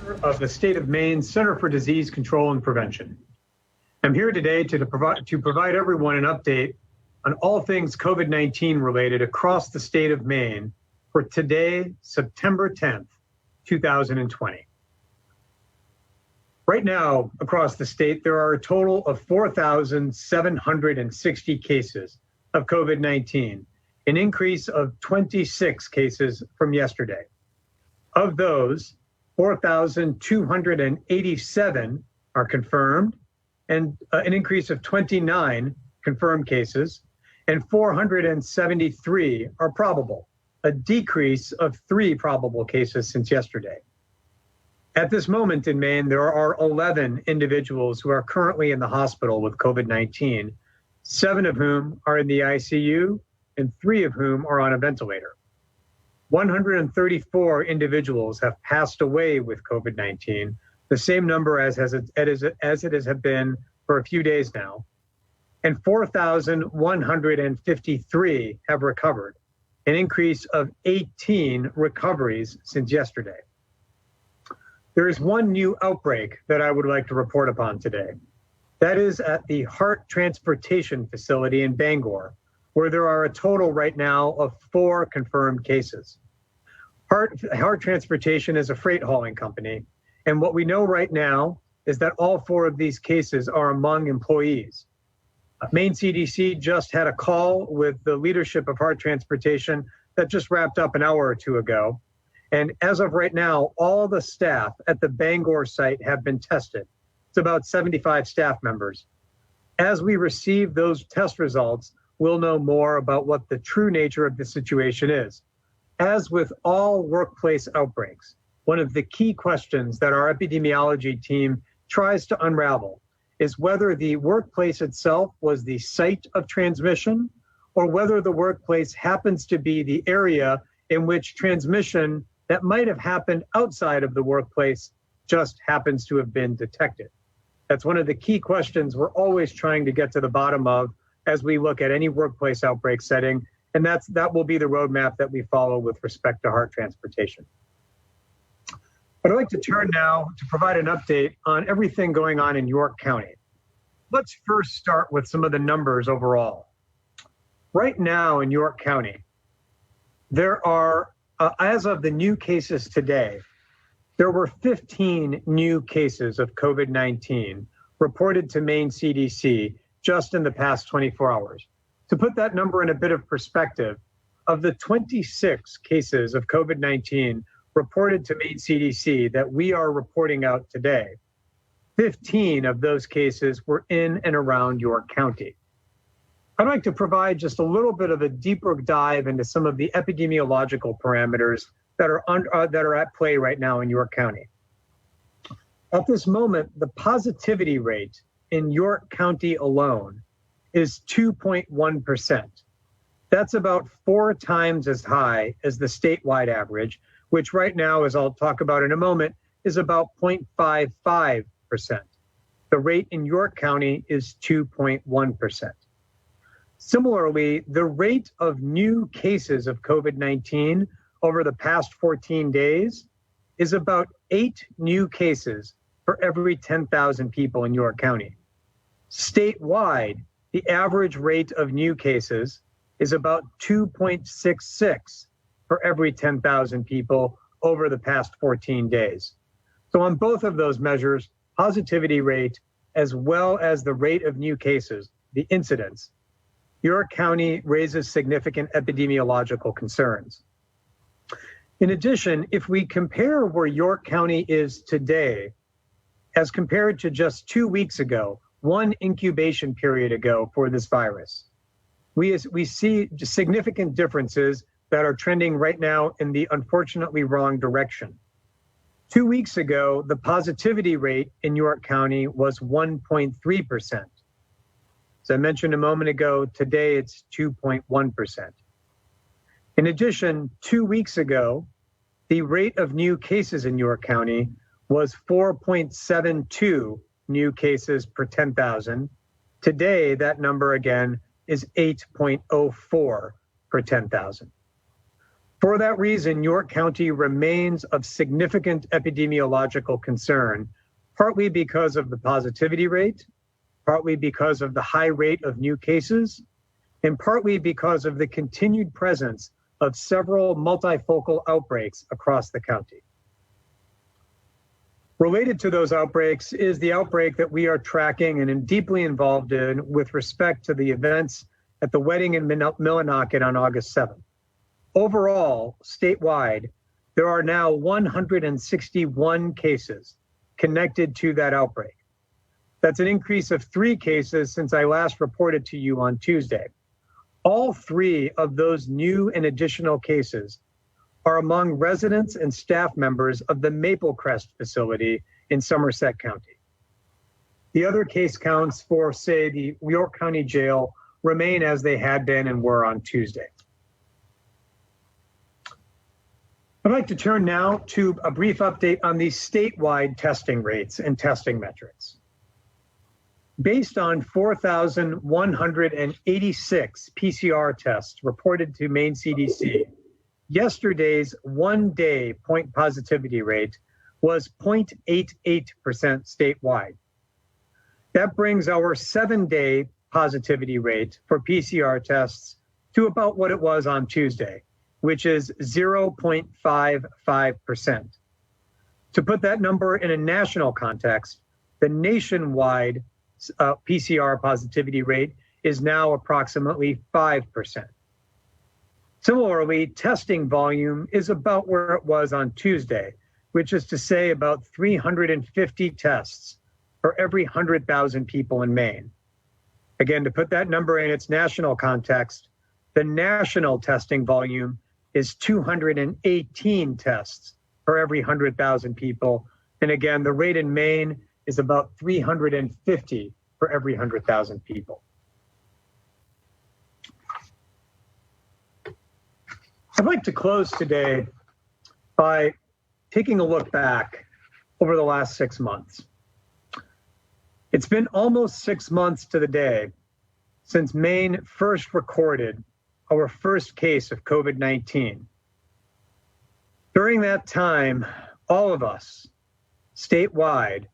of the state of Maine Center for Disease Control and Prevention. I'm here today to provide everyone an update on all things COVID-19 related across the state of Maine for today, September 10th, 2020. Right now, across the state, there are a total of 4,760 cases of COVID-19, an increase of 26 cases from yesterday. Of those, 4,287 are confirmed, and an increase of 29 confirmed cases, and 473 are probable, a decrease of 3 probable cases since yesterday. At this moment in Maine, there are 11 individuals who are currently in the hospital with COVID-19, 7 of whom are in the ICU, and 3 of whom are on a ventilator. 134 individuals have passed away with COVID-19, the same number as it has been for a few days now, and 4,153 have recovered, an increase of 18 recoveries since yesterday. There is one new outbreak that I would like to report upon today. That is at the Heart Transportation Facility in Bangor, where there are a total right now of 4 confirmed cases. Heart Transportation is a freight hauling company, and what we know right now is that all 4 of these cases are among employees. Maine CDC just had a call with the leadership of Heart Transportation that just wrapped up an hour or 2 ago. And as of right now, all the staff at the Bangor site have been tested. It's about 75 staff members. As we receive those test results, we'll know more about what the true nature of the situation is. As with all workplace outbreaks, one of the key questions that our epidemiology team tries to unravel is whether the workplace itself was the site of transmission or whether the workplace happens to be the area in which transmission that might have happened outside of the workplace just happens to have been detected. That's one of the key questions we're always trying to get to the bottom of as we look at any workplace outbreak setting, and that will be the roadmap that we follow with respect to Heart Transportation. I'd like to turn now to provide an update on everything going on in York County. Let's first start with some of the numbers overall. Right now in York County, there are as of the new cases today, there were 15 new cases of COVID-19 reported to Maine CDC just in the past 24 hours. To put that number in a bit of perspective, of the 26 cases of COVID-19 reported to Maine CDC that we are reporting out today, 15 of those cases were in and around York County. I'd like to provide just a little bit of a deeper dive into some of the epidemiological parameters that are at play right now in York County. At this moment, the positivity rate in York County alone is 2.1%. That's about 4 times as high as the statewide average, which right now, as I'll talk about in a moment, is about 0.55%. The rate in York County is 2.1%. Similarly, the rate of new cases of COVID-19 over the past 14 days is about 8 new cases for every 10,000 people in York County. Statewide, the average rate of new cases is about 2.66 for every 10,000 people over the past 14 days. So on both of those measures, positivity rate, as well as the rate of new cases, the incidence, York County raises significant epidemiological concerns. In addition, if we compare where York County is today, as compared to just 2 weeks ago, one incubation period ago for this virus, we see significant differences that are trending right now in the unfortunately wrong direction. 2 weeks ago, the positivity rate in York County was 1.3%. As I mentioned a moment ago, today it's 2.1%. In addition, 2 weeks ago, the rate of new cases in York County was 4.72 new cases per 10,000. Today, that number again is 8.04 per 10,000. For that reason, York County remains of significant epidemiological concern, partly because of the positivity rate, partly because of the high rate of new cases, and partly because of the continued presence of several multifocal outbreaks across the county. Related to those outbreaks is the outbreak that we are tracking and am deeply involved in with respect to the events at the wedding in Millinocket on August 7th. Overall, statewide, there are now 161 cases connected to that outbreak. That's an increase of 3 cases since I last reported to you on Tuesday. All 3 of those new and additional cases are among residents and staff members of the Maple Crest facility in Somerset County. The other case counts for, say, the York County Jail remain as they had been and were on Tuesday. I'd like to turn now to a brief update on the statewide testing rates and testing metrics. Based on 4,186 PCR tests reported to Maine CDC, yesterday's one-day point positivity rate was 0.88% statewide. That brings our 7-day positivity rate for PCR tests to about what it was on Tuesday, which is 0.55%. To put that number in a national context, the nationwide PCR positivity rate is now approximately 5%. Similarly, testing volume is about where it was on Tuesday, which is to say about 350 tests for every 100,000 people in Maine. Again, to put that number in its national context, the national testing volume is 218 tests for every 100,000 people. And again, the rate in Maine is about 350 for every 100,000 people. I'd like to close today by taking a look back over the last 6 months. It's been almost 6 months to the day since Maine first recorded our first case of COVID-19. During that time, all of us statewide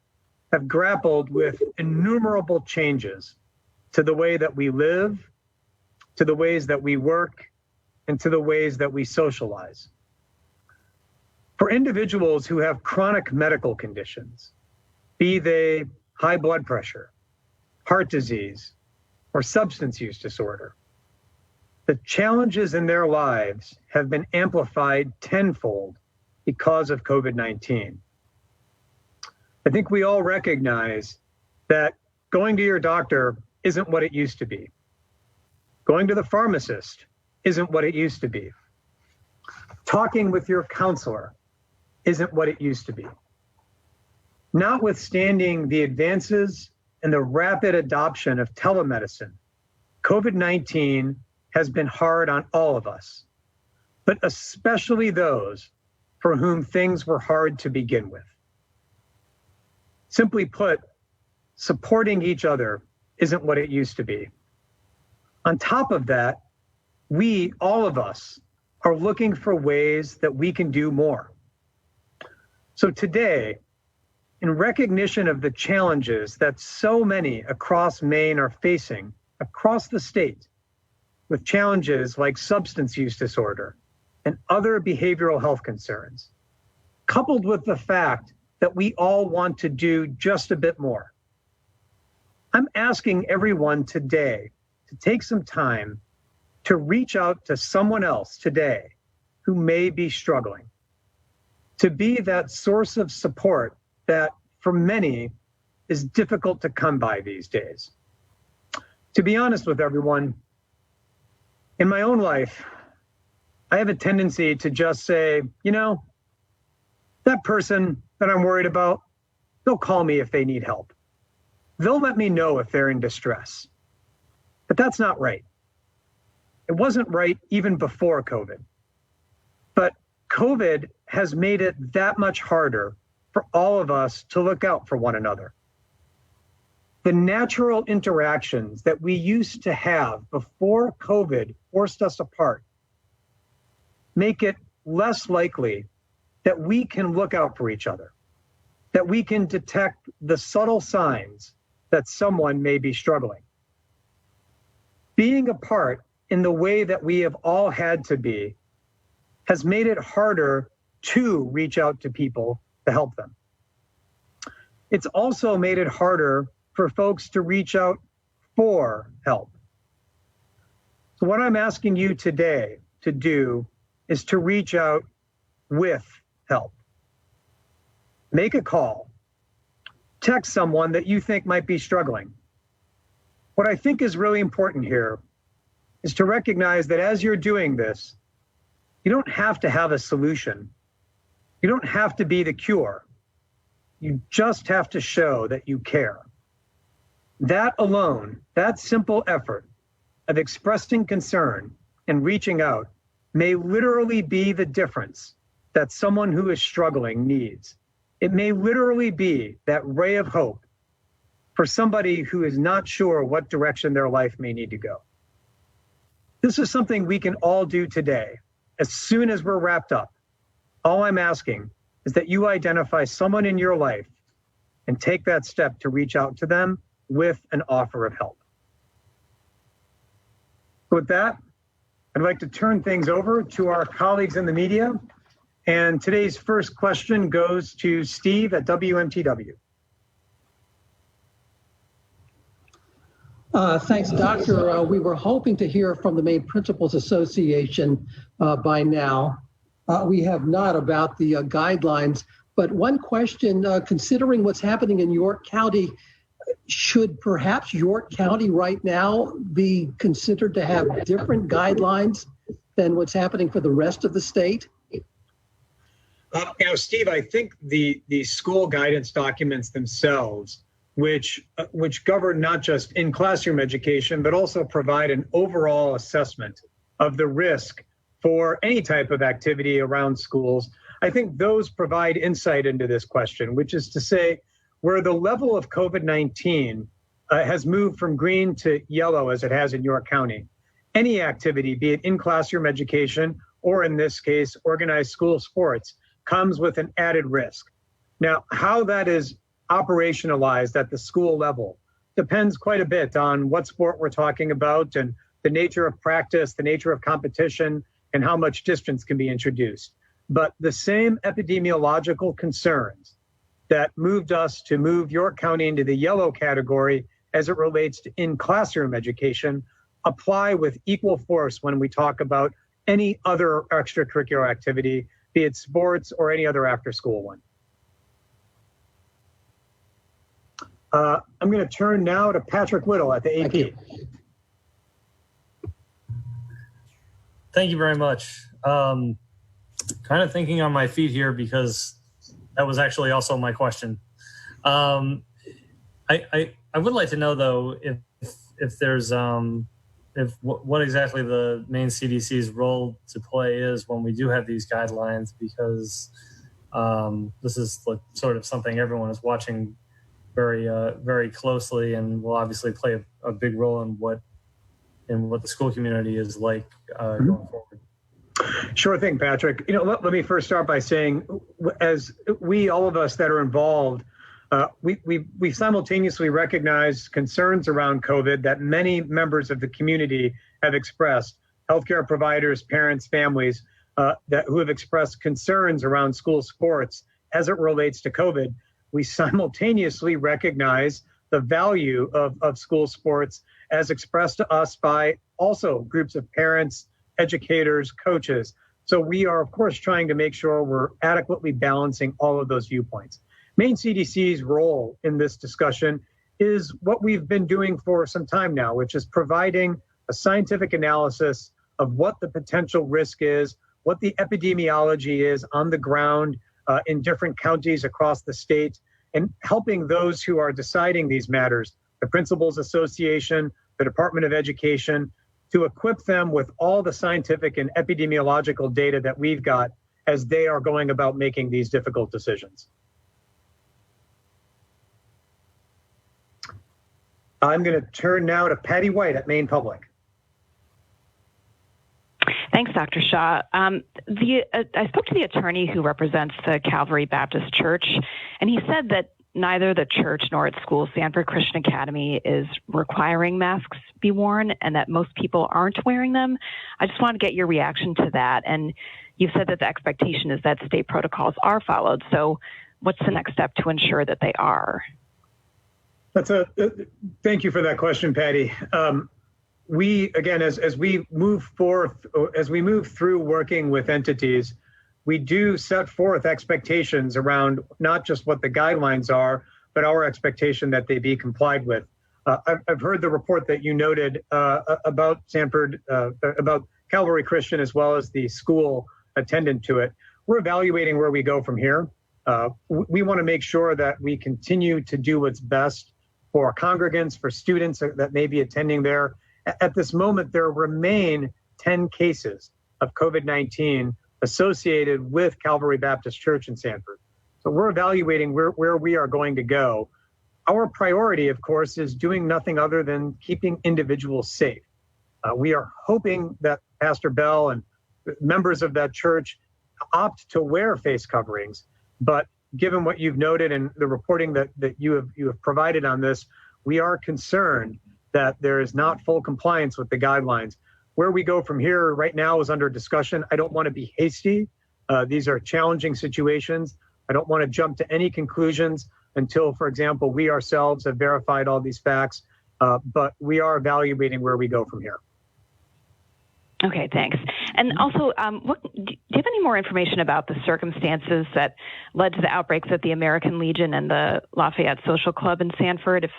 have grappled with innumerable changes to the way that we live, to the ways that we work, and to the ways that we socialize. For individuals who have chronic medical conditions, be they high blood pressure, heart disease, or substance use disorder, the challenges in their lives have been amplified tenfold because of COVID-19. I think we all recognize that going to your doctor isn't what it used to be. Going to the pharmacist isn't what it used to be. Talking with your counselor isn't what it used to be. Notwithstanding the advances and the rapid adoption of telemedicine, COVID-19 has been hard on all of us, but especially those for whom things were hard to begin with. Simply put, supporting each other isn't what it used to be. On top of that, we, all of us, are looking for ways that we can do more. So today, in recognition of the challenges that so many across Maine are facing across the state, with challenges like substance use disorder and other behavioral health concerns, coupled with the fact that we all want to do just a bit more, I'm asking everyone today to take some time to reach out to someone else today who may be struggling, to be that source of support that for many is difficult to come by these days. To be honest with everyone, in my own life, I have a tendency to just say, that person that I'm worried about, they'll call me if they need help. They'll let me know if they're in distress. But that's not right. It wasn't right even before COVID. But COVID has made it that much harder for all of us to look out for one another. The natural interactions that we used to have before COVID forced us apart make it less likely that we can look out for each other, that we can detect the subtle signs that someone may be struggling. Being apart in the way that we have all had to be has made it harder to reach out to people to help them. It's also made it harder for folks to reach out for help. So what I'm asking you today to do is to reach out with help. Make a call. Text someone that you think might be struggling. What I think is really important here is to recognize that as you're doing this, you don't have to have a solution. You don't have to be the cure. You just have to show that you care. That alone, that simple effort of expressing concern and reaching out may literally be the difference that someone who is struggling needs. It may literally be that ray of hope for somebody who is not sure what direction their life may need to go. This is something we can all do today. As soon as we're wrapped up, all I'm asking is that you identify someone in your life and take that step to reach out to them with an offer of help. With that, I'd like to turn things over to our colleagues in the media. And today's first question goes to Steve at WMTW. Thanks, Doctor. We were hoping to hear from the Maine Principals Association by now. We have not about the guidelines, but one question, considering what's happening in York County, should perhaps York County right now be considered to have different guidelines than what's happening for the rest of the state? Steve, I think the school guidance documents themselves, which govern not just in classroom education, but also provide an overall assessment of the risk for any type of activity around schools, I think those provide insight into this question, which is to say, where the level of COVID-19 has moved from green to yellow as it has in York County, any activity, be it in classroom education or in this case, organized school sports, comes with an added risk. Now, how that is operationalized at the school level depends quite a bit on what sport we're talking about and the nature of practice, the nature of competition, and how much distance can be introduced. But the same epidemiological concerns that moved us to move York County into the yellow category as it relates to in-classroom education apply with equal force when we talk about any other extracurricular activity, be it sports or any other after-school one. I'm going to turn now to Patrick Whittle at the AP. Thank you very much. Kind of thinking on my feet here because that was actually also my question. I would like to know though if there's what exactly the Maine CDC's role to play is when we do have these guidelines, because this is sort of something everyone is watching very closely, and will obviously play a big role in what the school community is like going forward. Sure thing, Patrick. Let me first start by saying, as all of us that are involved, we simultaneously recognize concerns around COVID that many members of the community have expressed, healthcare providers, parents, families, who have expressed concerns around school sports as it relates to COVID. We simultaneously recognize the value of school sports as expressed to us by also groups of parents, educators, coaches. So we are, of course, trying to make sure we're adequately balancing all of those viewpoints. Maine CDC's role in this discussion is what we've been doing for some time now, which is providing a scientific analysis of what the potential risk is, what the epidemiology is on the ground in different counties across the state, and helping those who are deciding these matters, the Principals Association, the Department of Education, to equip them with all the scientific and epidemiological data that we've got as they are going about making these difficult decisions. I'm going to turn now to Patty White at Maine Public. Thank Thanks, Dr. Shah. I spoke to the attorney who represents the Calvary Baptist Church, and he said that neither the church nor its school, Sanford Christian Academy, is requiring masks be worn, and that most people aren't wearing them. I just want to get your reaction to that. And you've said that the expectation is that state protocols are followed. So what's the next step to ensure that they are? Thank you for that question, Patty. We, again, as we move through working with entities, we do set forth expectations around not just what the guidelines are, but our expectation that they be complied with. I've heard the report that you noted about Sanford, about Calvary Christian, as well as the school attendant to it. We're evaluating where we go from here. We want to make sure that we continue to do what's best for our congregants, for students that may be attending there. At this moment, there remain 10 cases of COVID-19 associated with Calvary Baptist Church in Sanford. So we're evaluating where we are going to go. Our priority, of course, is doing nothing other than keeping individuals safe. We are hoping that Pastor Bell and members of that church opt to wear face coverings. But given what you've noted and the reporting that you have provided on this, we are concerned that there is not full compliance with the guidelines. Where we go from here right now is under discussion. I don't want to be hasty. These are challenging situations. I don't want to jump to any conclusions until, for example, we ourselves have verified all these facts, but we are evaluating where we go from here. Okay, thanks. And also, do you have any more information about the circumstances that led to the outbreaks at the American Legion and the Lafayette Social Club in Sanford?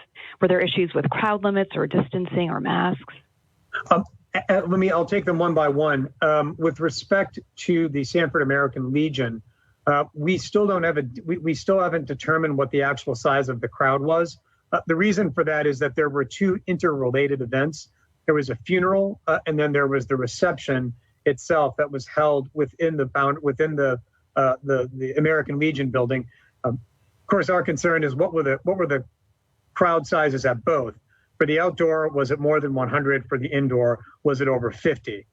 Were there issues with crowd limits or distancing or masks? I'll take them one by one. With respect to the Sanford American Legion, we still haven't determined what the actual size of the crowd was. The reason for that is that there were two interrelated events. There was a funeral, and then there was the reception itself that was held within the American Legion building. Of course, our concern is what were the crowd sizes at both. For the outdoor, was it more than 100? For the indoor, was it over 50?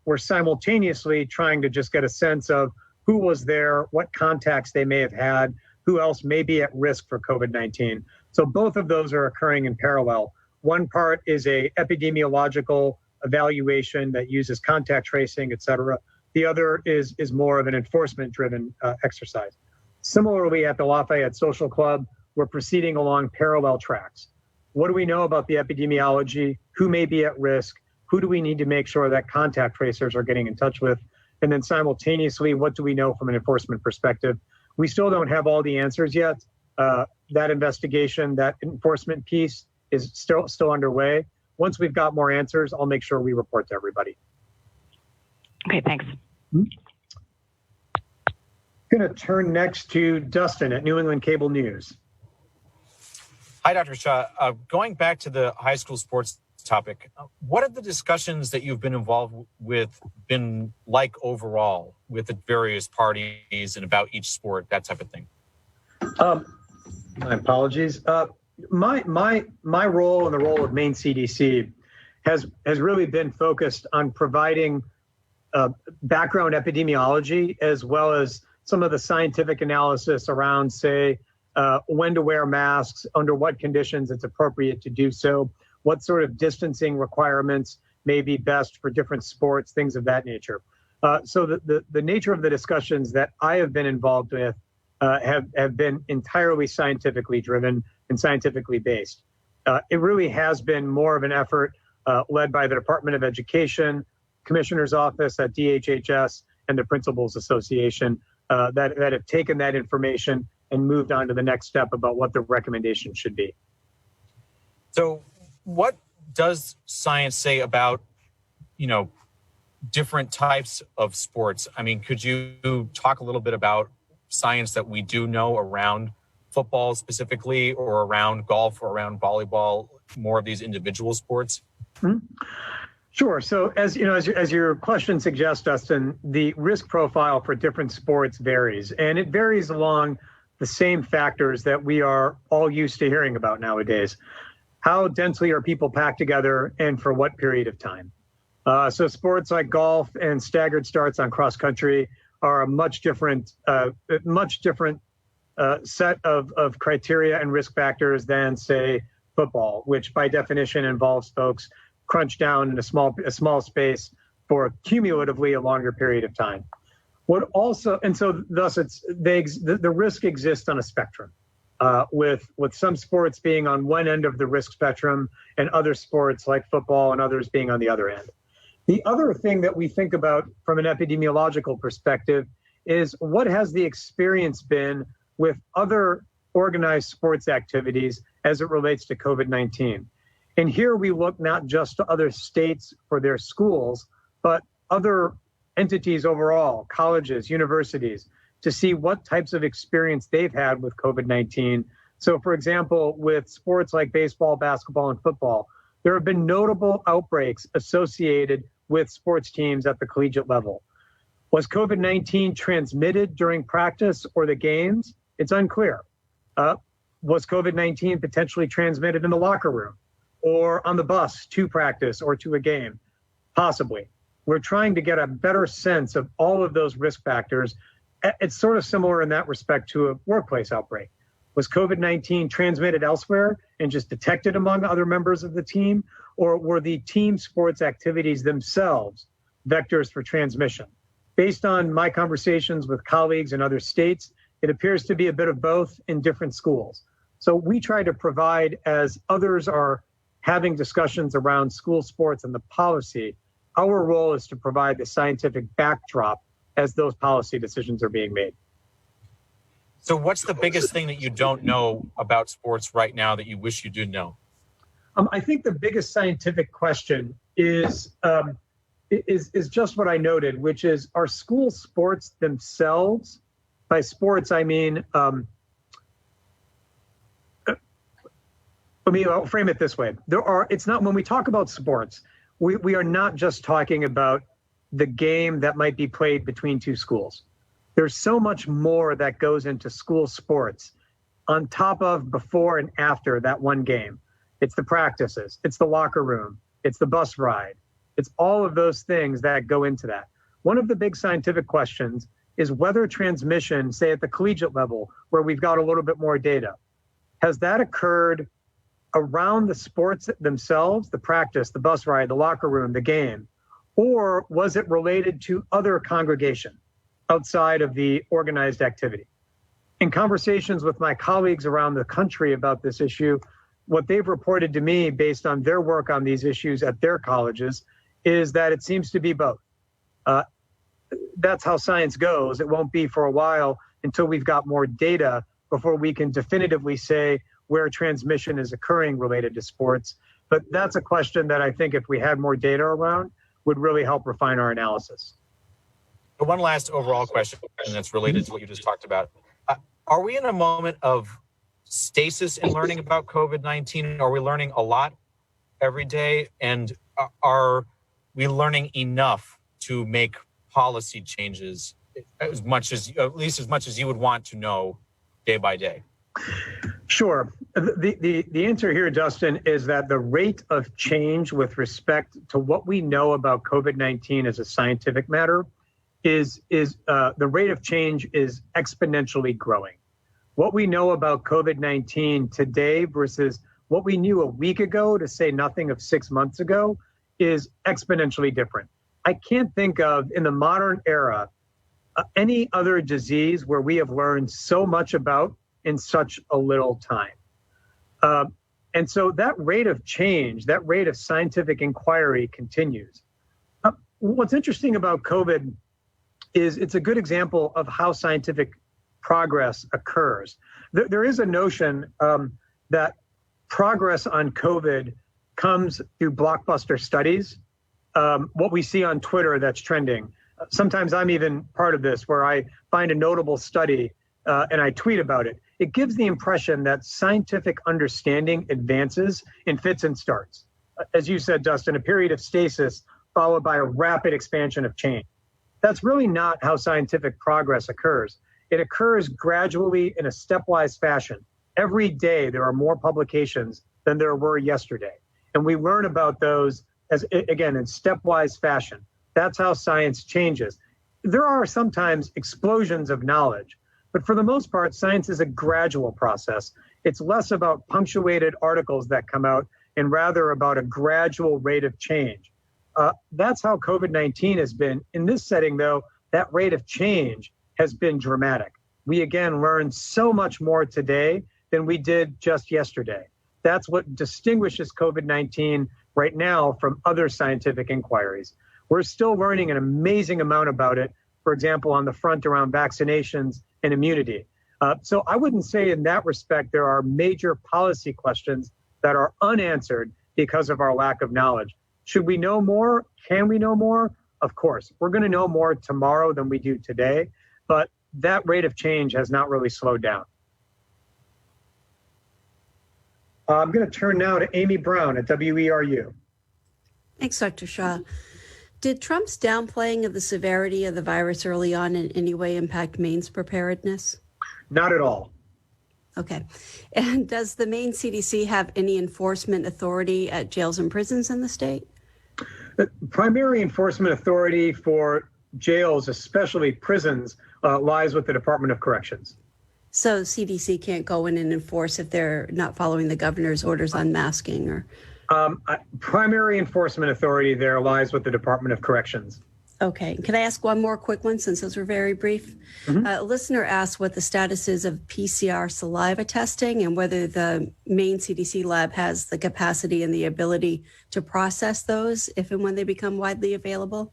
We're simultaneously trying to just get a sense of who was there, what contacts they may have had, who else may be at risk for COVID-19. So both of those are occurring in parallel. One part is a epidemiological evaluation that uses contact tracing, et cetera. The other is more of an enforcement-driven exercise. Similarly, at the Lafayette Social Club, we're proceeding along parallel tracks. What do we know about the epidemiology? Who may be at risk? Who do we need to make sure that contact tracers are getting in touch with? And then simultaneously, what do we know from an enforcement perspective? We still don't have all the answers yet. That investigation, that enforcement piece is still underway. Once we've got more answers, I'll make sure we report to everybody. Okay, thanks. I'm going to turn next to Dustin at New England Cable News. Hi, Dr. Shah. Going back to the high school sports topic, what have the discussions that you've been involved with been like overall with the various parties and about each sport, that type of thing? My apologies. My role and the role of Maine CDC has really been focused on providing background epidemiology as well as some of the scientific analysis around, say, when to wear masks, under what conditions it's appropriate to do so, what sort of distancing requirements may be best for different sports, things of that nature. So the nature of the discussions that I have been involved with have been entirely scientifically driven and scientifically based. It really has been more of an effort led by the Department of Education, Commissioner's Office at DHHS, and the Principals Association that have taken that information and moved on to the next step about what the recommendation should be. So what does science say about, different types of sports? I mean, could you talk a little bit about science that we do know around football specifically, or around golf, or around volleyball, more of these individual sports? Mm-hmm. Sure. So as your question suggests, Dustin, the risk profile for different sports varies, and it varies along the same factors that we are all used to hearing about nowadays. How densely are people packed together, and for what period of time? So sports like golf and staggered starts on cross country are a much different set of criteria and risk factors than, say, football, which by definition involves folks crunched down in a small space for cumulatively a longer period of time. Thus the risk exists on a spectrum, with some sports being on one end of the risk spectrum and other sports like football and others being on the other end. The other thing that we think about from an epidemiological perspective is what has the experience been with other organized sports activities as it relates to COVID-19. And here we look not just to other states for their schools, but other entities overall, colleges, universities, to see what types of experience they've had with COVID-19. So for example, with sports like baseball, basketball, and football, there have been notable outbreaks associated with sports teams at the collegiate level. Was COVID-19 transmitted during practice or the games? It's unclear. Was COVID-19 potentially transmitted in the locker room or on the bus to practice or to a game? Possibly. We're trying to get a better sense of all of those risk factors. It's sort of similar in that respect to a workplace outbreak. Was COVID-19 transmitted elsewhere and just detected among other members of the team? Or were the team sports activities themselves vectors for transmission? Based on my conversations with colleagues in other states, it appears to be a bit of both in different schools. So we try to provide, as others are having discussions around school sports and the policy, our role is to provide the scientific backdrop as those policy decisions are being made. So what's the biggest thing that you don't know about sports right now that you wish you did know? I think the biggest scientific question is just what I noted, which is, are school sports themselves, by sports I mean, I'll frame it this way. It's not, when we talk about sports, we are not just talking about the game that might be played between two schools. There's so much more that goes into school sports on top of, before, and after that one game. It's the practices, it's the locker room, it's the bus ride. It's all of those things that go into that. One of the big scientific questions is whether transmission, say at the collegiate level, where we've got a little bit more data, has that occurred around the sports themselves, the practice, the bus ride, the locker room, the game, or was it related to other congregation outside of the organized activity? In conversations with my colleagues around the country about this issue, what they've reported to me based on their work on these issues at their colleges is that it seems to be both. That's how science goes. It won't be for a while until we've got more data before we can definitively say where transmission is occurring related to sports. But that's a question that I think if we had more data around would really help refine our analysis. One last overall question that's related to what you just talked about. Are we in a moment of stasis in learning about COVID-19? Are we learning a lot every day? And are we learning enough to make policy changes as much as, at least as much as you would want to know day by day? Sure. The answer here, Justin, is that the rate of change with respect to what we know about COVID-19 as a scientific matter is the rate of change is exponentially growing. What we know about COVID-19 today versus what we knew a week ago, to say nothing of 6 months ago, is exponentially different. I can't think of, in the modern era, any other disease where we have learned so much about in such a little time. And so that rate of change, that rate of scientific inquiry continues. What's interesting about COVID is it's a good example of how scientific progress occurs. There is a notion that progress on COVID comes through blockbuster studies. What we see on Twitter that's trending. Sometimes I'm even part of this, where I find a notable study and I tweet about it. It gives the impression that scientific understanding advances in fits and starts. As you said, Dustin, a period of stasis followed by a rapid expansion of change. That's really not how scientific progress occurs. It occurs gradually in a stepwise fashion. Every day there are more publications than there were yesterday. And we learn about those again, in stepwise fashion. That's how science changes. There are sometimes explosions of knowledge, but for the most part, science is a gradual process. It's less about punctuated articles that come out and rather about a gradual rate of change. That's how COVID-19 has been. In this setting, though, that rate of change has been dramatic. We, again, learned so much more today than we did just yesterday. That's what distinguishes COVID-19 right now from other scientific inquiries. We're still learning an amazing amount about it, for example, on the front around vaccinations and immunity. So I wouldn't say in that respect there are major policy questions that are unanswered because of our lack of knowledge. Should we know more? Can we know more? Of course. We're going to know more tomorrow than we do today, but that rate of change has not really slowed down. I'm going to turn now to Amy Brown at WERU. Thanks, Dr. Shah. Did Trump's downplaying of the severity of the virus early on in any way impact Maine's preparedness? Not at all. Okay. And does the Maine CDC have any enforcement authority at jails and prisons in the state? The primary enforcement authority for jails, especially prisons, lies with the Department of Corrections. So CDC can't go in and enforce if they're not following the governor's orders on masking or? Primary enforcement authority there lies with the Department of Corrections. Okay. Can I ask one more quick one since those were very brief? Mm-hmm. A listener asked what the status is of PCR saliva testing and whether the Maine CDC lab has the capacity and the ability to process those if and when they become widely available.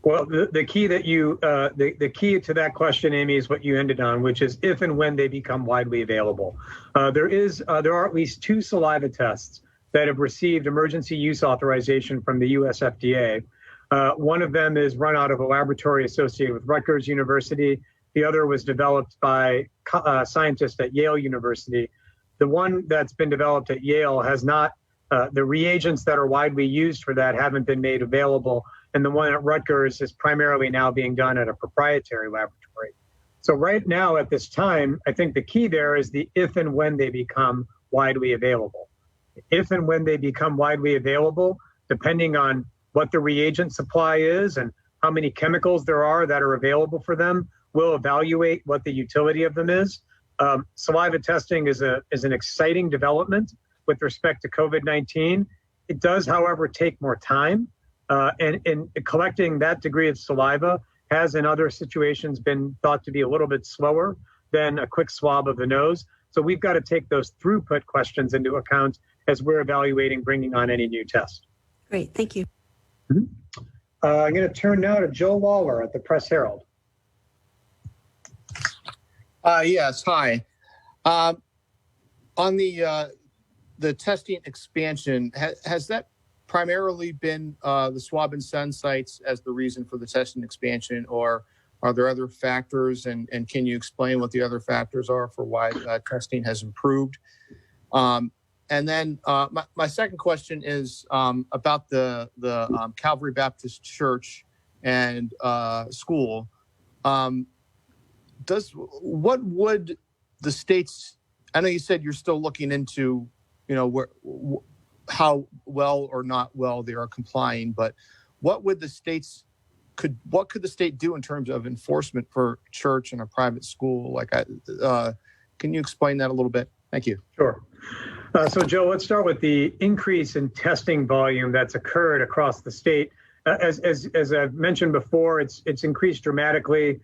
Well, the key that the key to that question, Amy, is what you ended on, which is if and when they become widely available. There are at least 2 saliva tests that have received emergency use authorization from the U.S. FDA. One of them is run out of a laboratory associated with Rutgers University. The other was developed by scientists at Yale University. The one that's been developed at Yale has not, the reagents that are widely used for that haven't been made available. And the one at Rutgers is primarily now being done at a proprietary laboratory. So right now at this time, I think the key there is the if and when they become widely available. If and when they become widely available, depending on what the reagent supply is and how many chemicals there are that are available for them, we'll evaluate what the utility of them is. Saliva testing is an exciting development with respect to COVID-19. It does, however, take more time. And collecting that degree of saliva has in other situations been thought to be a little bit slower than a quick swab of the nose. So we've got to take those throughput questions into account as we're evaluating bringing on any new test. Great, thank you. Mm-hmm. I'm going to turn now to Joe Lawler at the Press Herald. Yes, hi. On the testing expansion, has that primarily been the swab and send sites as the reason for the testing expansion, or are there other factors? And can you explain what the other factors are for why testing has improved? And then my second question is about the Calvary Baptist Church and school. What would the states? I know you said you're still looking into, how well or not well they are complying, but what would the states what could the state do in terms of enforcement for church and a private school? Can you explain that a little bit? Thank you. Sure. So Joe, let's start with the increase in testing volume that's occurred across the state. As I've mentioned before, it's increased dramatically.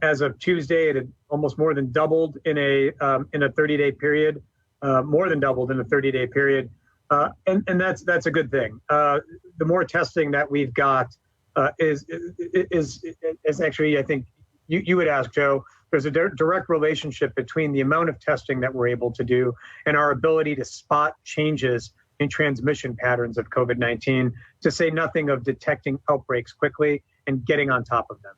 As of Tuesday, it had almost more than doubled in a 30-day period, more than doubled in a 30-day period. And that's a good thing. The more testing that we've got is actually, I think you would ask, Joe, there's a direct relationship between the amount of testing that we're able to do and our ability to spot changes in transmission patterns of COVID-19, to say nothing of detecting outbreaks quickly and getting on top of them.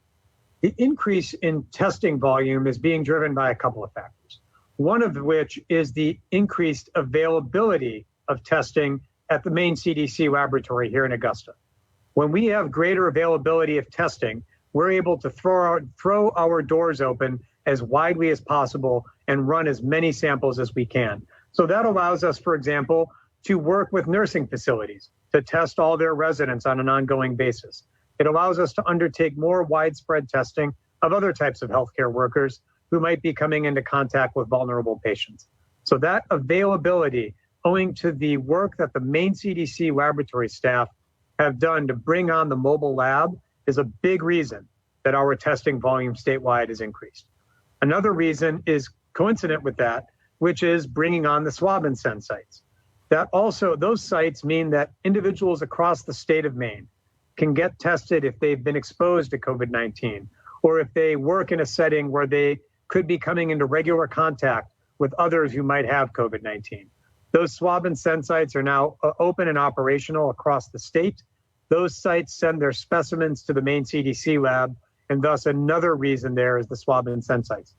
The increase in testing volume is being driven by a couple of factors, one of which is the increased availability of testing at the Maine CDC laboratory here in Augusta. When we have greater availability of testing, we're able to throw our doors open as widely as possible and run as many samples as we can. So that allows us, for example, to work with nursing facilities to test all their residents on an ongoing basis. It allows us to undertake more widespread testing of other types of healthcare workers who might be coming into contact with vulnerable patients. So that availability, owing to the work that the Maine CDC laboratory staff have done to bring on the mobile lab, is a big reason that our testing volume statewide has increased. Another reason is coincident with that, which is bringing on the swab and send sites. That also, those sites mean that individuals across the state of Maine can get tested if they've been exposed to COVID-19, or if they work in a setting where they could be coming into regular contact with others who might have COVID-19. Those swab and send sites are now open and operational across the state. Those sites send their specimens to the Maine CDC lab, and thus another reason there is the swab and send sites.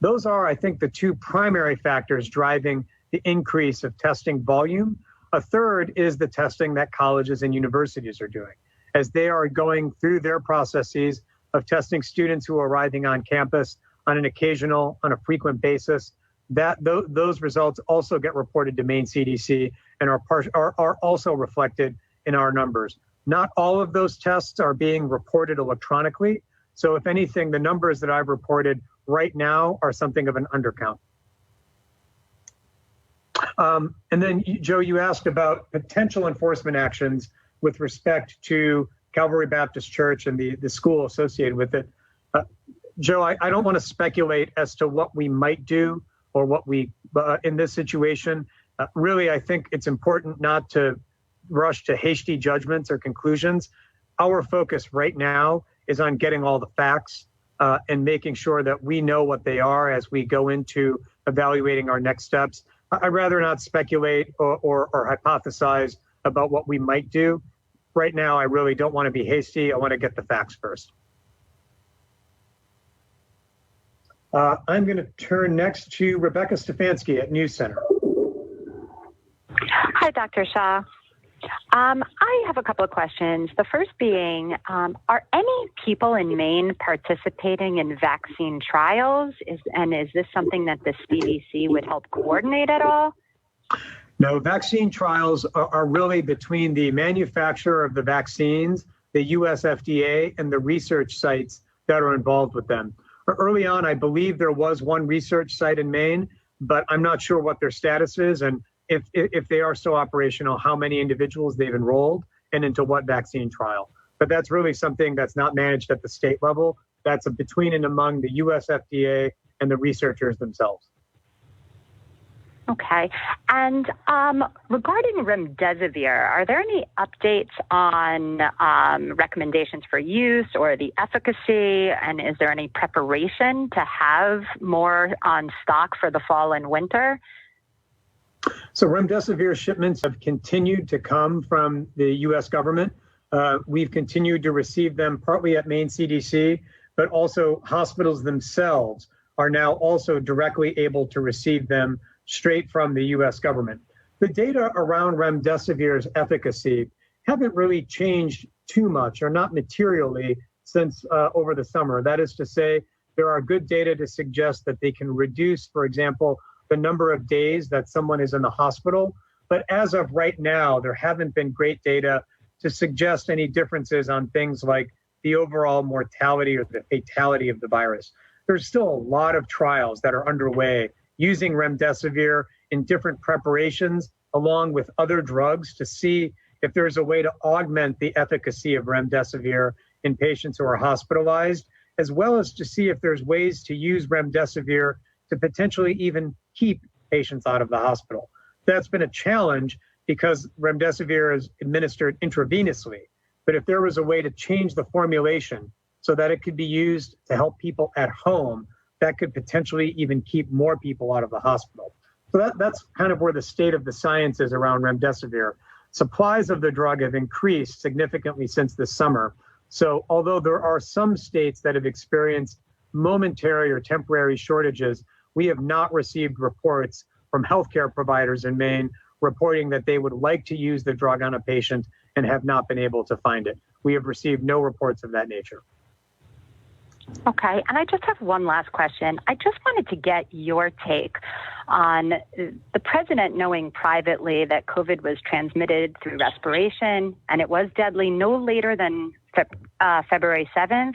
Those are, I think, the two primary factors driving the increase of testing volume. A third is the testing that colleges and universities are doing, as they are going through their processes of testing students who are arriving on campus on an occasional, on a frequent basis. Those results also get reported to Maine CDC and are also reflected in our numbers. Not all of those tests are being reported electronically. So if anything, the numbers that I've reported right now are something of an undercount. And then, Joe, you asked about potential enforcement actions with respect to Calvary Baptist Church and the school associated with it. Joe, I don't want to speculate as to what we might do or what we, in this situation. Really, I think it's important not to rush to hasty judgments or conclusions. Our focus right now is on getting all the facts and making sure that we know what they are as we go into evaluating our next steps. I'd rather not speculate or hypothesize about what we might do. Right now, I really don't want to be hasty. I want to get the facts first. I'm going to turn next to Rebecca Stefanski at News Center. Hi, Dr. Shah. I have a couple of questions. The first being, are any people in Maine participating in vaccine trials? Is this something that the CDC would help coordinate at all? No, vaccine trials are really between the manufacturer of the vaccines, the US FDA, and the research sites that are involved with them. Early on, I believe there was one research site in Maine, but I'm not sure what their status is and if they are still operational, how many individuals they've enrolled and into what vaccine trial. But that's really something that's not managed at the state level. That's between and among the US FDA and the researchers themselves. Okay. And regarding remdesivir, are there any updates on recommendations for use or the efficacy? And is there any preparation to have more on stock for the fall and winter? So remdesivir shipments have continued to come from the U.S. government. We've continued to receive them partly at Maine CDC, but also hospitals themselves are now also directly able to receive them straight from the U.S. government. The data around remdesivir's efficacy haven't really changed too much or not materially since over the summer. That is to say, there are good data to suggest that they can reduce, for example, the number of days that someone is in the hospital. But as of right now, there haven't been great data to suggest any differences on things like the overall mortality or the fatality of the virus. There's still a lot of trials that are underway using remdesivir in different preparations along with other drugs to see if there's a way to augment the efficacy of remdesivir in patients who are hospitalized, as well as to see if there's ways to use remdesivir to potentially even keep patients out of the hospital. That's been a challenge because remdesivir is administered intravenously. But if there was a way to change the formulation so that it could be used to help people at home, that could potentially even keep more people out of the hospital. So that's kind of where the state of the science is around remdesivir. Supplies of the drug have increased significantly since this summer. So although there are some states that have experienced momentary or temporary shortages, we have not received reports from healthcare providers in Maine reporting that they would like to use the drug on a patient and have not been able to find it. We have received no reports of that nature. Okay, and I just have one last question. I just wanted to get your take on the president knowing privately that COVID was transmitted through respiration and it was deadly no later than February 7th,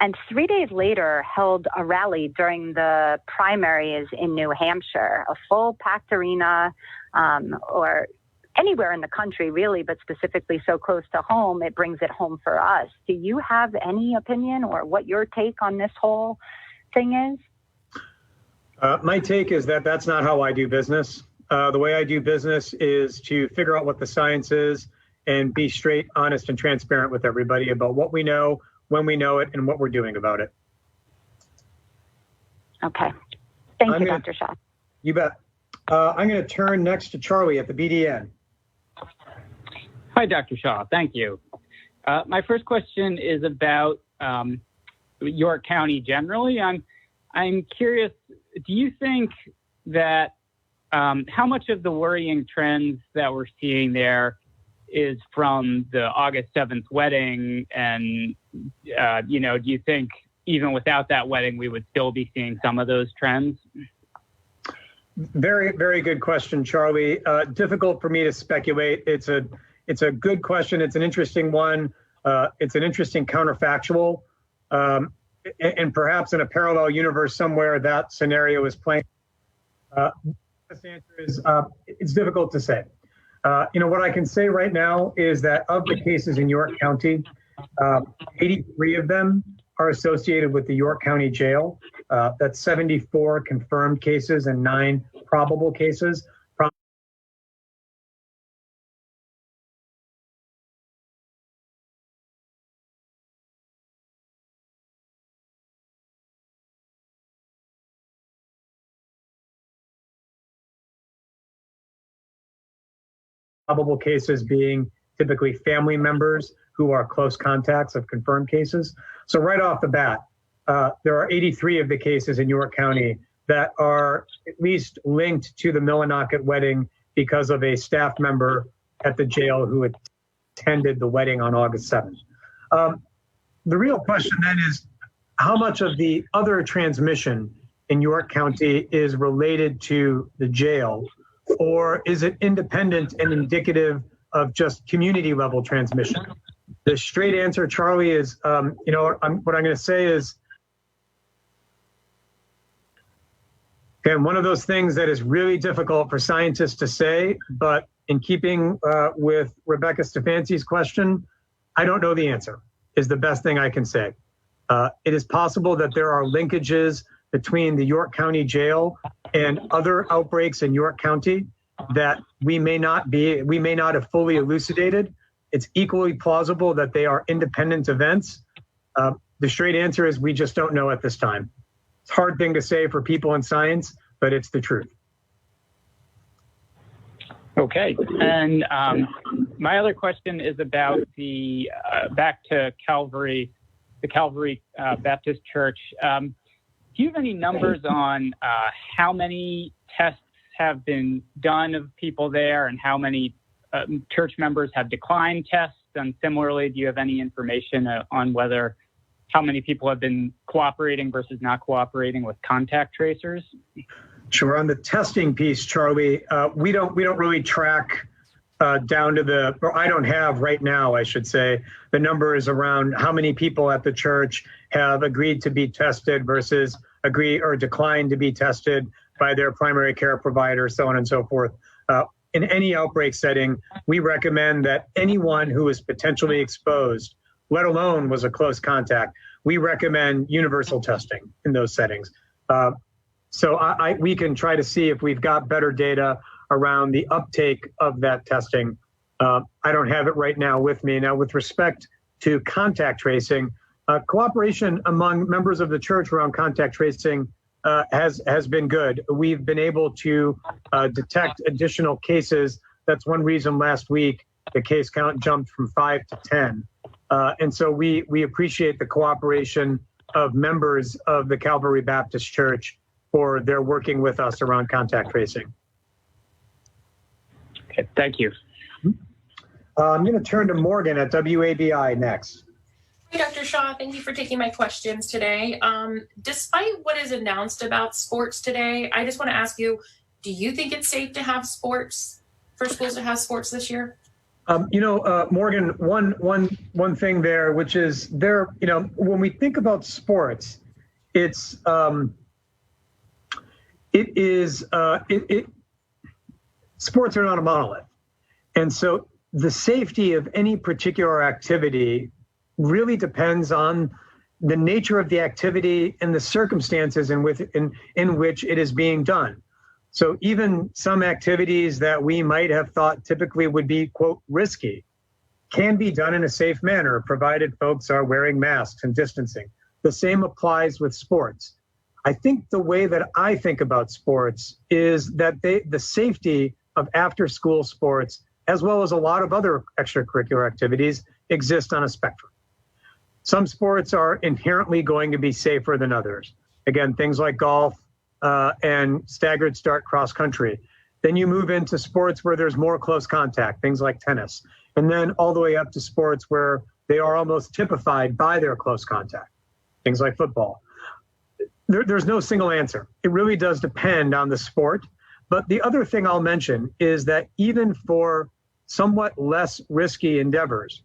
and 3 days later held a rally during the primaries in New Hampshire, a full packed arena, or anywhere in the country, really, but specifically so close to home, it brings it home for us. Do you have any opinion or what your take on this whole thing is? My take is that that's not how I do business. The way I do business is to figure out what the science is and be straight, honest, and transparent with everybody about what we know, when we know it, and what we're doing about it. Okay. Thank you, Dr. Shah. You bet. I'm going to turn next to Charlie at the BDN. Hi, Dr. Shah. Thank you. My first question is about York County generally. I'm curious, do you think that how much of the worrying trends that we're seeing there is from the August 7th wedding? And, do you think even without that wedding, we would still be seeing some of those trends? Very, very good question, Charlie. Difficult for me to speculate. It's a good question. It's an interesting one. It's an interesting counterfactual. And perhaps in a parallel universe somewhere, that scenario is playing. This answer is, it's difficult to say. What I can say right now is that of the cases in York County, 83 of them are associated with the York County Jail. That's 74 confirmed cases and 9 probable cases. Probable cases being typically family members who are close contacts of confirmed cases. So right off the bat, there are 83 of the cases in York County that are at least linked to the Millinocket wedding because of a staff member at the jail who attended the wedding on August 7th. The real question then is how much of the other transmission in York County is related to the jail, or is it independent and indicative of just community level transmission? The straight answer, Charlie, is, what I'm going to say is, again, one of those things that is really difficult for scientists to say, but in keeping with Rebecca Stefanski's question, I don't know the answer, is the best thing I can say. It is possible that there are linkages between the York County Jail and other outbreaks in York County that we may not have fully elucidated. It's equally plausible that they are independent events. The straight answer is we just don't know at this time. It's a hard thing to say for people in science, but it's the truth. Okay, and my other question is about the back to Calvary, the Calvary Baptist Church. Do you have any numbers on how many tests have been done of people there and how many church members have declined tests? And similarly, do you have any information on whether how many people have been cooperating versus not cooperating with contact tracers? Sure. On the testing piece, Charlie, we don't really track down to or I don't have right now, I should say, the numbers around how many people at the church have agreed to be tested versus agree or declined to be tested by their primary care provider, so on and so forth. In any outbreak setting, we recommend that anyone who is potentially exposed, let alone was a close contact, we recommend universal testing in those settings. So we can try to see if we've got better data around the uptake of that testing. I don't have it right now with me. Now, with respect to contact tracing, cooperation among members of the church around contact tracing has been good. We've been able to detect additional cases. That's one reason last week the case count jumped from 5 to 10. And so we appreciate the cooperation of members of the Calvary Baptist Church for their working with us around contact tracing. Okay, thank you. I'm going to turn to Morgan at WABI next. Hi, Dr. Shah. Thank you for taking my questions today. Despite what is announced about sports today, I just want to ask you, do you think it's safe to have sports, for schools to have sports this year? Morgan, one thing there, which is when we think about sports, sports are not a monolith. And so the safety of any particular activity really depends on the nature of the activity and the circumstances in which it is being done. So even some activities that we might have thought typically would be, quote, risky, can be done in a safe manner, provided folks are wearing masks and distancing. The same applies with sports. I think the way that I think about sports is that the safety of after-school sports, as well as a lot of other extracurricular activities, exist on a spectrum. Some sports are inherently going to be safer than others. Again, things like golf and staggered start cross country. Then you move into sports where there's more close contact, things like tennis. And then all the way up to sports where they are almost typified by their close contact, things like football. There's no single answer. It really does depend on the sport. But the other thing I'll mention is that even for somewhat less risky endeavors,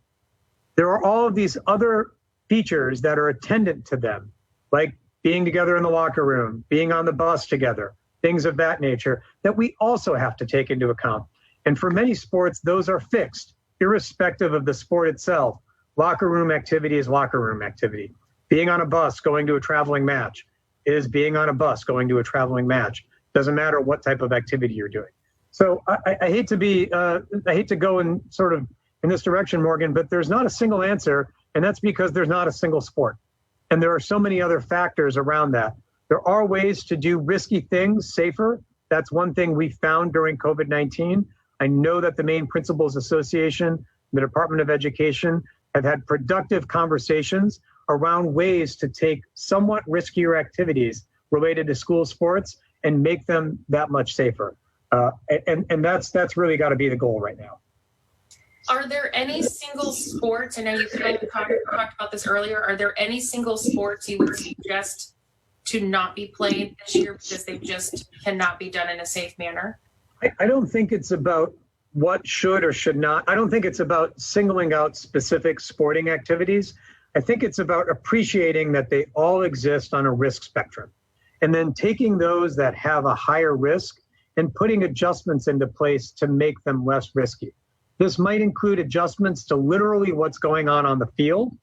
there are all of these other features that are attendant to them, like being together in the locker room, being on the bus together, things of that nature, that we also have to take into account. And for many sports, those are fixed, irrespective of the sport itself. Locker room activity is locker room activity. Being on a bus going to a traveling match is being on a bus going to a traveling match. Doesn't matter what type of activity you're doing. So I hate to go in sort of in this direction, Morgan, but there's not a single answer, and that's because there's not a single sport. And there are so many other factors around that. There are ways to do risky things safer. That's one thing we found during COVID-19. I know that the Maine Principals Association, the Department of Education have had productive conversations around ways to take somewhat riskier activities related to school sports and make them that much safer. And that's really got to be the goal right now. Are there any single sports, I know you kind of talked about this earlier, are there any single sports you would suggest to not be played this year because they just cannot be done in a safe manner? I don't think it's about what should or should not. I don't think it's about singling out specific sporting activities. I think it's about appreciating that they all exist on a risk spectrum, and then taking those that have a higher risk and putting adjustments into place to make them less risky. This might include adjustments to literally what's going on the field.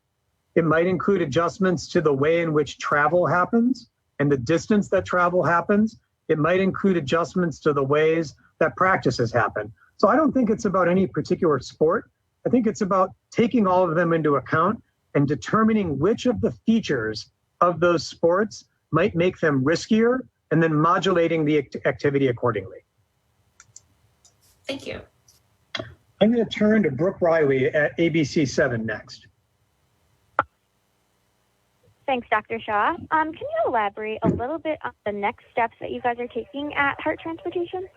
It might include adjustments to the way in which travel happens and the distance that travel happens. It might include adjustments to the ways that practices happen. So I don't think it's about any particular sport. I think it's about taking all of them into account and determining which of the features of those sports might make them riskier and then modulating the activity accordingly. Thank you. I'm going to turn to Brooke Riley at ABC 7 next. Thanks, Dr. Shah. Can you elaborate a little bit on the next steps that you guys are taking at Heart Transportation?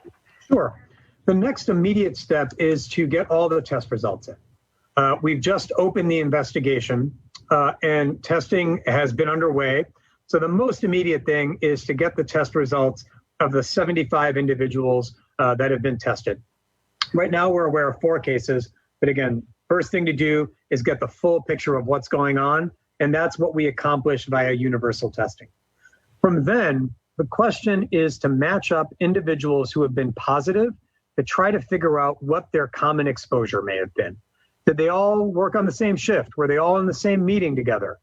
Sure. The next immediate step is to get all the test results in. We've just opened the investigation and testing has been underway. So the most immediate thing is to get the test results of the 75 individuals that have been tested. Right now, we're aware of 4 cases. But again, first thing to do is get the full picture of what's going on. And that's what we accomplished via universal testing. From then, the question is to match up individuals who have been positive to try to figure out what their common exposure may have been. Did they all work on the same shift? Were they all in the same meeting together?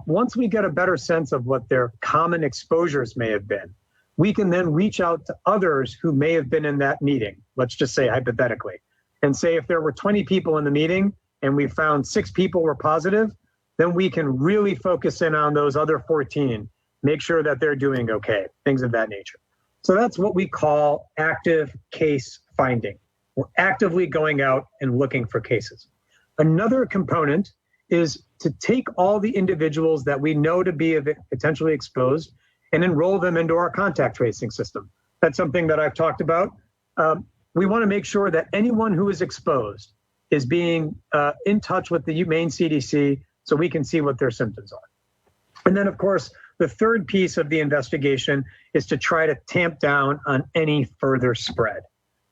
Once we get a better sense of what their common exposures may have been, we can then reach out to others who may have been in that meeting, let's just say hypothetically, and say if there were 20 people in the meeting and we found 6 people were positive, then we can really focus in on those other 14, make sure that they're doing okay, things of that nature. So that's what we call active case finding. We're actively going out and looking for cases. Another component is to take all the individuals that we know to be potentially exposed and enroll them into our contact tracing system. That's something that I've talked about. We want to make sure that anyone who is exposed is being in touch with the Maine CDC so we can see what their symptoms are. And then, of course, the third piece of the investigation is to try to tamp down on any further spread.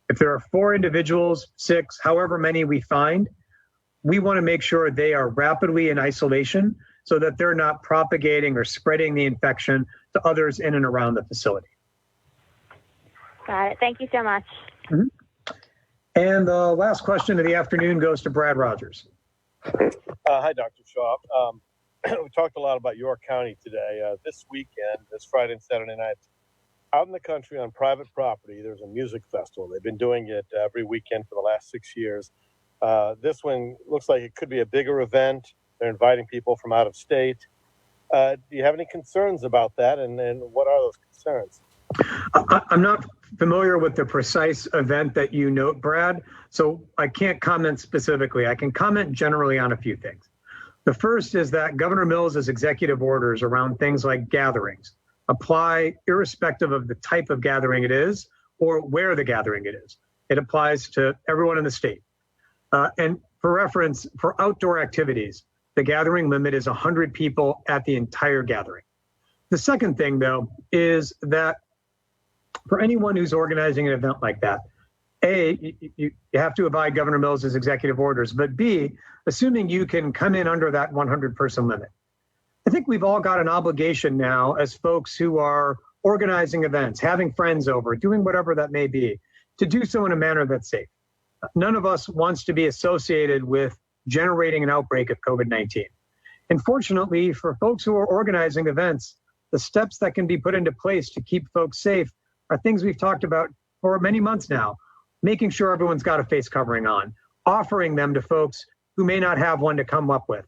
If there are 4 individuals, 6, however many we find, we want to make sure they are rapidly in isolation so that they're not propagating or spreading the infection to others in and around the facility. Got it. Thank you so much. Mm-hmm. And the last question of the afternoon goes to Brad Rogers. Hi, Dr. Shaw. We talked a lot about York County today. This weekend, this Friday and Saturday night, out in the country on private property, there's a music festival. They've been doing it every weekend for the last 6 years. This one looks like it could be a bigger event. They're inviting people from out of state. Do you have any concerns about that? And what are those concerns? I'm not familiar with the precise event that you note, Brad, so I can't comment specifically. I can comment generally on a few things. The first is that Governor Mills's executive orders around things like gatherings apply irrespective of the type of gathering it is or where the gathering it is. It applies to everyone in the state. And for reference, for outdoor activities, the gathering limit is 100 people at the entire gathering. The second thing, though, is that for anyone who's organizing an event like that, A, you have to abide Governor Mills's executive orders, but B, assuming you can come in under that 100-person limit. I think we've all got an obligation now as folks who are organizing events, having friends over, doing whatever that may be, to do so in a manner that's safe. None of us wants to be associated with generating an outbreak of COVID-19. And fortunately, for folks who are organizing events, the steps that can be put into place to keep folks safe are things we've talked about for many months now. Making sure everyone's got a face covering on, offering them to folks who may not have one to come up with,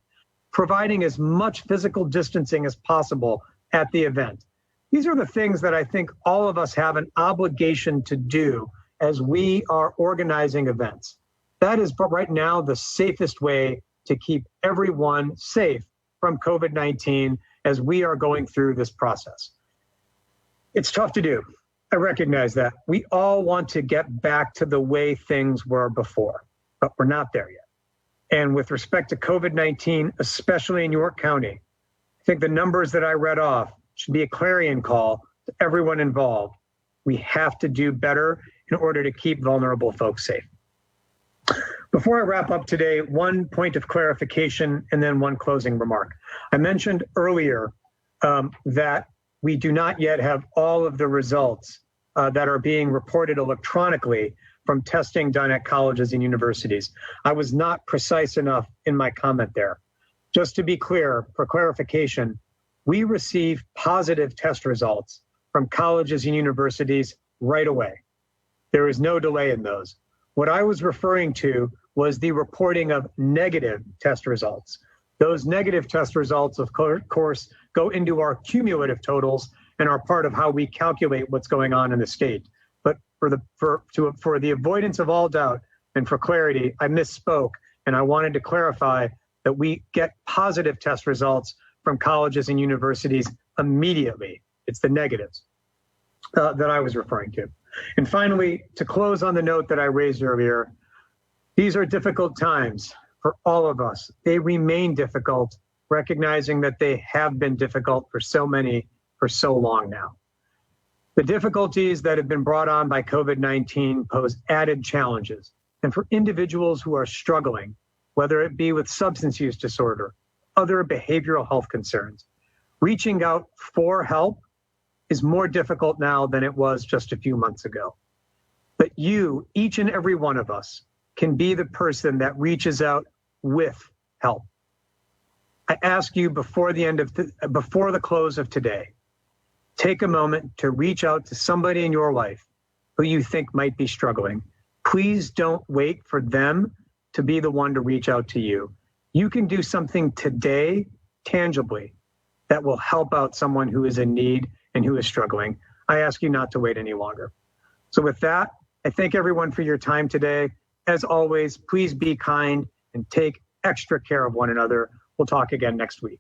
providing as much physical distancing as possible at the event. These are the things that I think all of us have an obligation to do as we are organizing events. That is right now the safest way to keep everyone safe from COVID-19 as we are going through this process. It's tough to do. I recognize that. We all want to get back to the way things were before, but we're not there yet. And with respect to COVID-19, especially in York County, I think the numbers that I read off should be a clarion call to everyone involved. We have to do better in order to keep vulnerable folks safe. Before I wrap up today, one point of clarification and then one closing remark. I mentioned earlier that we do not yet have all of the results that are being reported electronically from testing done at colleges and universities. I was not precise enough in my comment there. Just to be clear, for clarification, we receive positive test results from colleges and universities right away. There is no delay in those. What I was referring to was the reporting of negative test results. Those negative test results, of course, go into our cumulative totals and are part of how we calculate what's going on in the state. But for the avoidance of all doubt and for clarity, I misspoke, and I wanted to clarify that we get positive test results from colleges and universities immediately. It's the negatives that I was referring to. And finally, to close on the note that I raised earlier, these are difficult times for all of us. They remain difficult, recognizing that they have been difficult for so many for so long now. The difficulties that have been brought on by COVID-19 pose added challenges. And for individuals who are struggling, whether it be with substance use disorder, other behavioral health concerns, reaching out for help is more difficult now than it was just a few months ago. But you, each and every one of us, can be the person that reaches out with help. I ask you before the close of today, take a moment to reach out to somebody in your life who you think might be struggling. Please don't wait for them to be the one to reach out to you. You can do something today, tangibly, that will help out someone who is in need and who is struggling. I ask you not to wait any longer. So with that, I thank everyone for your time today. As always, please be kind and take extra care of one another. We'll talk again next week.